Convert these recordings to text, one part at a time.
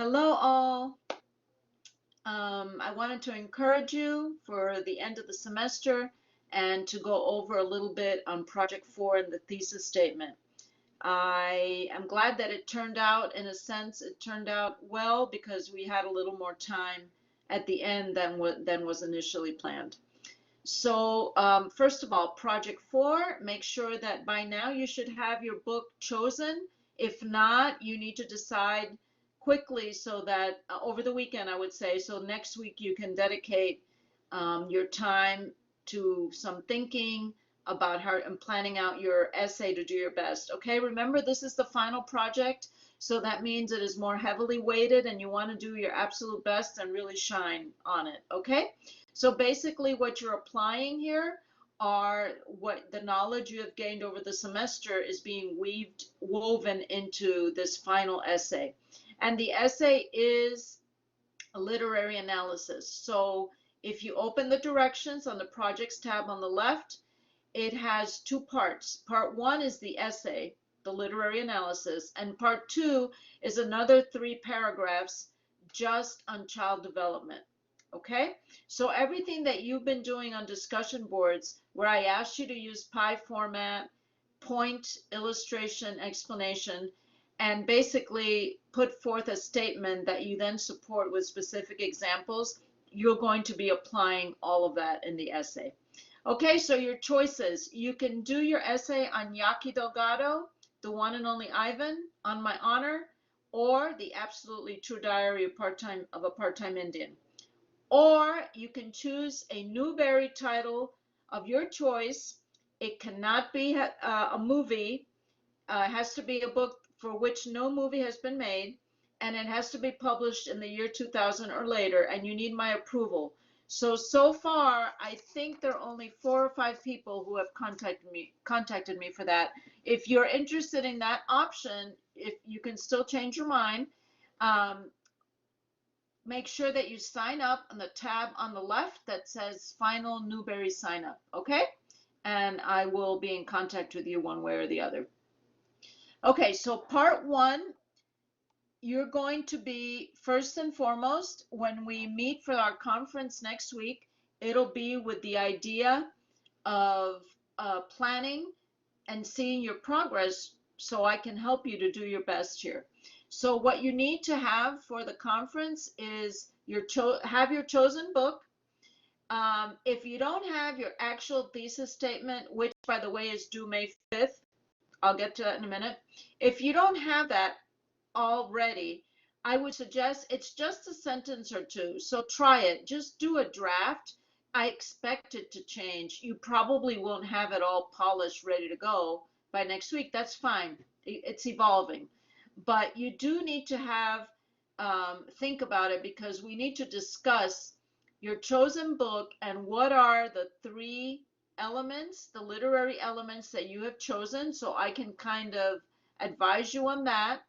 Hello, all. I wanted to encourage you for the end of the semester and to go over a little bit on Project 4 and the thesis statement. I am glad that it turned out, in a sense, it turned out well because we had a little more time at the end than was initially planned. So, first of all, Project 4, make sure that by now you should have your book chosen. If not, you need to decide quickly so that over the weekend, I would say, so next week you can dedicate your time to some thinking about how and planning out your essay to do your best. Okay, remember this is the final project, so that means it is more heavily weighted and you want to do your absolute best and really shine on it. Okay. So basically what you're applying here are what the knowledge you have gained over the semester is being woven into this final essay. And the essay is a literary analysis. So if you open the directions on the projects tab on the left, it has two parts. Part one is the essay, the literary analysis, and part two is another 3 paragraphs just on child development. Okay, so everything that you've been doing on discussion boards, where I asked you to use pie format, point, illustration, explanation, and basically put forth a statement that you then support with specific examples, you're going to be applying all of that in the essay. Okay, so your choices. You can do your essay on Yaqui Delgado, the one and only Ivan, on my honor, or the absolutely true diary of a part-time Indian. Or you can choose a Newbery title of your choice. It cannot be a movie. It has to be a book for which no movie has been made, and it has to be published in the year 2000 or later, and you need my approval. So far, I think there are only 4 or 5 people who have contacted me for that. If you're interested in that option, if you can still change your mind, um, make sure that you sign up on the tab on the left that says Final Newbery Sign Up, okay? And I will be in contact with you one way or the other. Okay, so part one, you're going to be first and foremost, when we meet for our conference next week, it'll be with the idea of planning and seeing your progress so I can help you to do your best here. So what you need to have for the conference is have your chosen book. If you don't have your actual thesis statement, which by the way is due May 5th, I'll get to that in a minute. If you don't have that already, I would suggest it's just a sentence or two. So try it. Just do a draft. I expect it to change. You probably won't have it all polished, ready to go by next week. That's fine. It's evolving. But you do need to have, think about it because we need to discuss your chosen book and what are the 3 elements, the literary elements that you have chosen. So I can kind of advise you on that,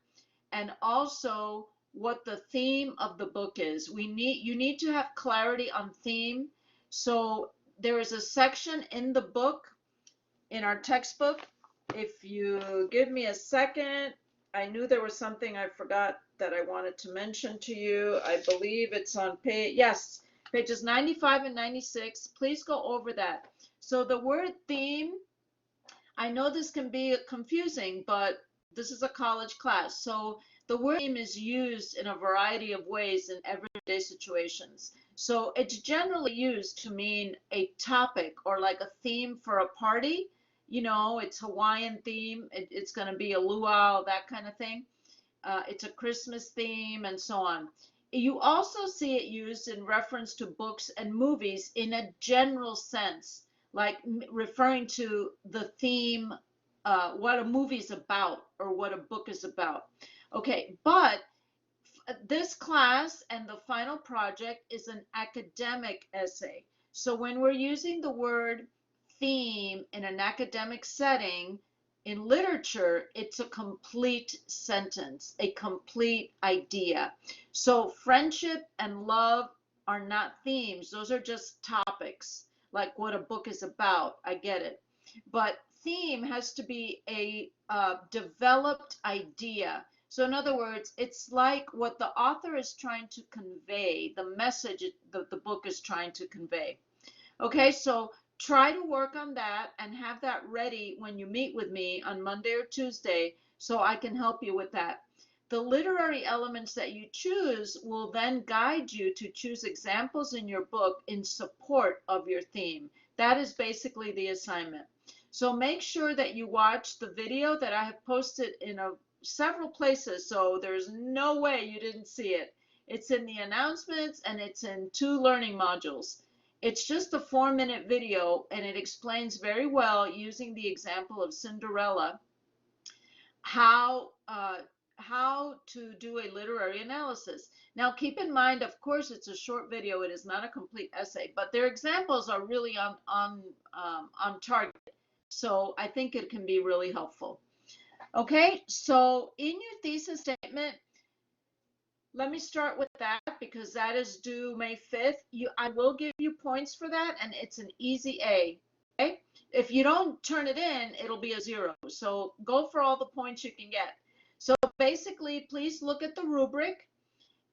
and also what the theme of the book is. You need to have clarity on theme. So there is a section in the book, in our textbook. If you give me a second, I knew there was something I forgot that I wanted to mention to you. I believe it's on pages 95 and 96. Please go over that. So the word theme, I know this can be confusing, but this is a college class. So the word theme is used in a variety of ways in everyday situations. So it's generally used to mean a topic or like a theme for a party. You know, it's Hawaiian theme. It's going to be a luau, that kind of thing. It's a Christmas theme and so on. You also see it used in reference to books and movies in a general sense, like referring to the theme, what a movie is about or what a book is about. Okay, but this class and the final project is an academic essay. So when we're using the word theme in an academic setting, in literature, it's a complete sentence, a complete idea. So friendship and love are not themes. Those are just topics, like what a book is about. I get it. But theme has to be a developed idea. So in other words, it's like what the author is trying to convey, the message the book is trying to convey. Okay, so try to work on that and have that ready when you meet with me on Monday or Tuesday so I can help you with that. The literary elements that you choose will then guide you to choose examples in your book in support of your theme. That is basically the assignment. So make sure that you watch the video that I have posted in several places, so there's no way you didn't see it. It's in the announcements and it's in 2 learning modules. It's just a 4-minute video and it explains very well, using the example of Cinderella, how to do a literary analysis. Now keep in mind, of course, it's a short video, it is not a complete essay, but their examples are really on target. So I think it can be really helpful. Okay, so in your thesis statement, let me start with that because that is due May 5th. I will give you points for that, and it's an easy A. Okay? If you don't turn it in, it'll be a 0. So go for all the points you can get. So basically, please look at the rubric.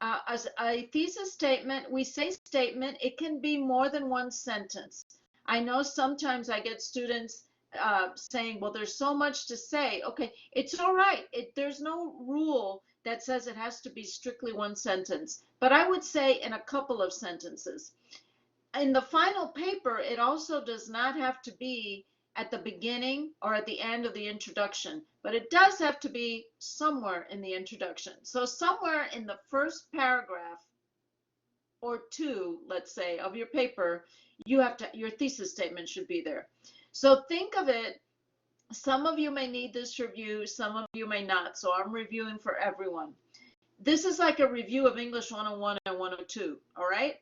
As a thesis statement, we say statement, it can be more than 1 sentence. I know sometimes I get students saying, well, there's so much to say. Okay, it's all right. There's no rule that says it has to be strictly 1 sentence, but I would say in a couple of sentences. In the final paper, it also does not have to be at the beginning or at the end of the introduction, but it does have to be somewhere in the introduction. So somewhere in the first paragraph or 2, let's say, of your paper, your thesis statement should be there. So think of it, some of you may need this review, some of you may not, so I'm reviewing for everyone. This is like a review of English 101 and 102, all right?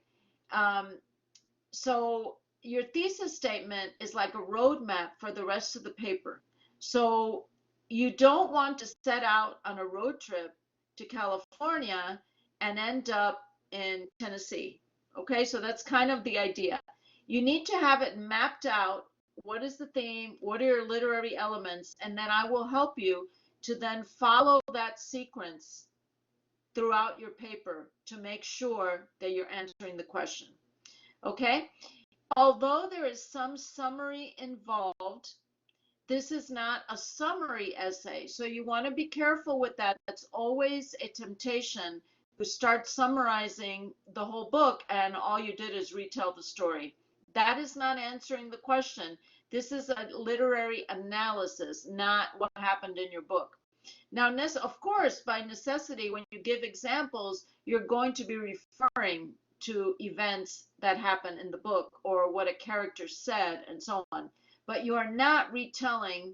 So your thesis statement is like a roadmap for the rest of the paper. So you don't want to set out on a road trip to California and end up in Tennessee. Okay, so that's kind of the idea. You need to have it mapped out. What is the theme? What are your literary elements? And then I will help you to then follow that sequence throughout your paper to make sure that you're answering the question. Okay? Although there is some summary involved, this is not a summary essay. So you want to be careful with that. That's always a temptation to start summarizing the whole book and all you did is retell the story. That is not answering the question. This is a literary analysis, not what happened in your book. Now, of course, by necessity, when you give examples, you're going to be referring to events that happen in the book or what a character said and so on, but you are not retelling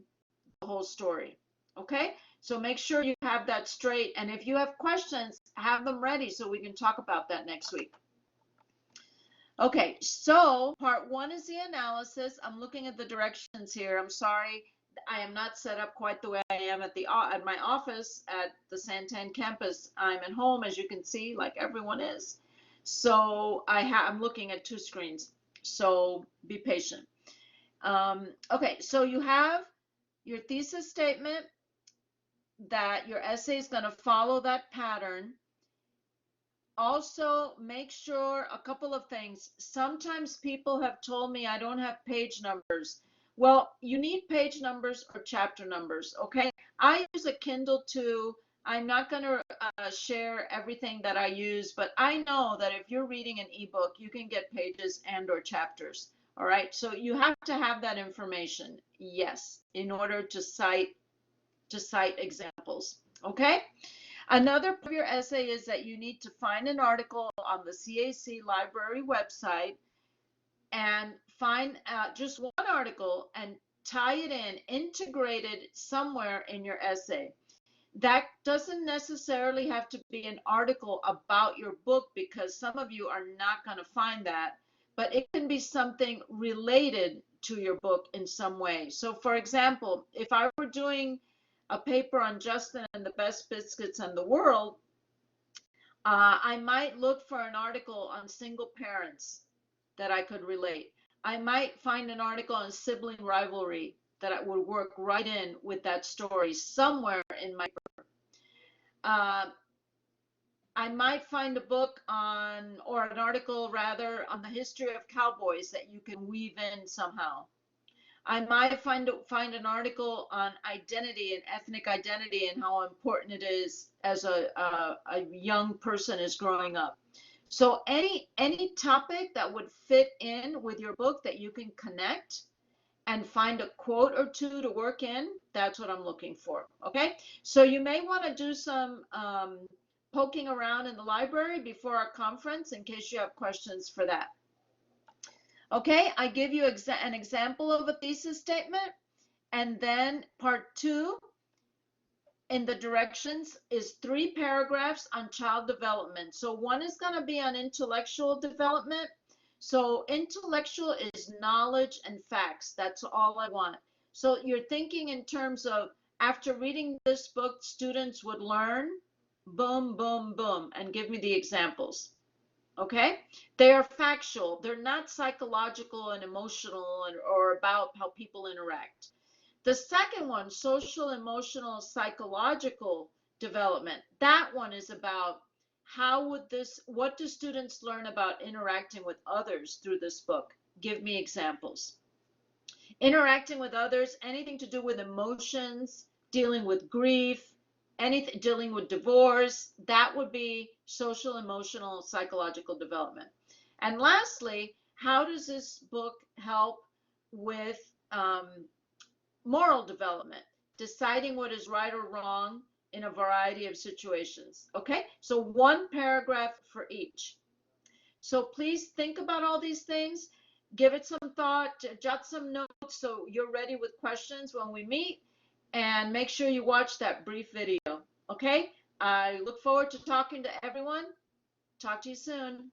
the whole story. Okay, so make sure you have that straight, and if you have questions, have them ready so we can talk about that next week. Okay, so part 1 is the analysis. I'm looking at the directions here. I'm sorry, I am not set up quite the way I am at my office at the Santan campus. I'm at home, as you can see, like everyone is. So I'm looking at 2 screens. So be patient. Okay, so you have your thesis statement that your essay is going to follow that pattern. Also, make sure a couple of things. Sometimes people have told me I don't have page numbers. Well, you need page numbers or chapter numbers, okay? I use a Kindle too. I'm not going to share everything that I use, but I know that if you're reading an ebook, you can get pages and or chapters, all right? So you have to have that information, yes, in order to cite examples, okay? Another part of your essay is that you need to find an article on the CAC library website and find just one article and tie it in, integrate it somewhere in your essay. That doesn't necessarily have to be an article about your book because some of you are not going to find that, but it can be something related to your book in some way. So for example, if I were doing a paper on Justin and the best biscuits in the world, I might look for an article on single parents that I could relate. I might find an article on sibling rivalry that would work right in with that story somewhere in my paper. Uh, I might find a book on, or an article rather, on the history of cowboys that you can weave in somehow. I might find an article on identity and ethnic identity and how important it is as a young person is growing up. So any topic that would fit in with your book that you can connect and find a quote or two to work in, that's what I'm looking for. Okay, so you may want to do some poking around in the library before our conference in case you have questions for that. Okay, I give you an example of a thesis statement, and then part 2 in the directions is 3 paragraphs on child development. So one is going to be on intellectual development. So intellectual is knowledge and facts. That's all I want. So you're thinking in terms of, after reading this book, students would learn, boom, boom, boom, and give me the examples. Okay? They are factual. They're not psychological and emotional or about how people interact. The second one, social, emotional, psychological development, that one is about what do students learn about interacting with others through this book? Give me examples. Interacting with others, anything to do with emotions, dealing with grief, anything dealing with divorce, that would be social, emotional, psychological development. And lastly, how does this book help with moral development, deciding what is right or wrong in a variety of situations? Okay, so 1 paragraph for each. So please think about all these things, give it some thought, jot some notes so you're ready with questions when we meet, and make sure you watch that brief video. Okay, I look forward to talking to everyone. Talk to you soon.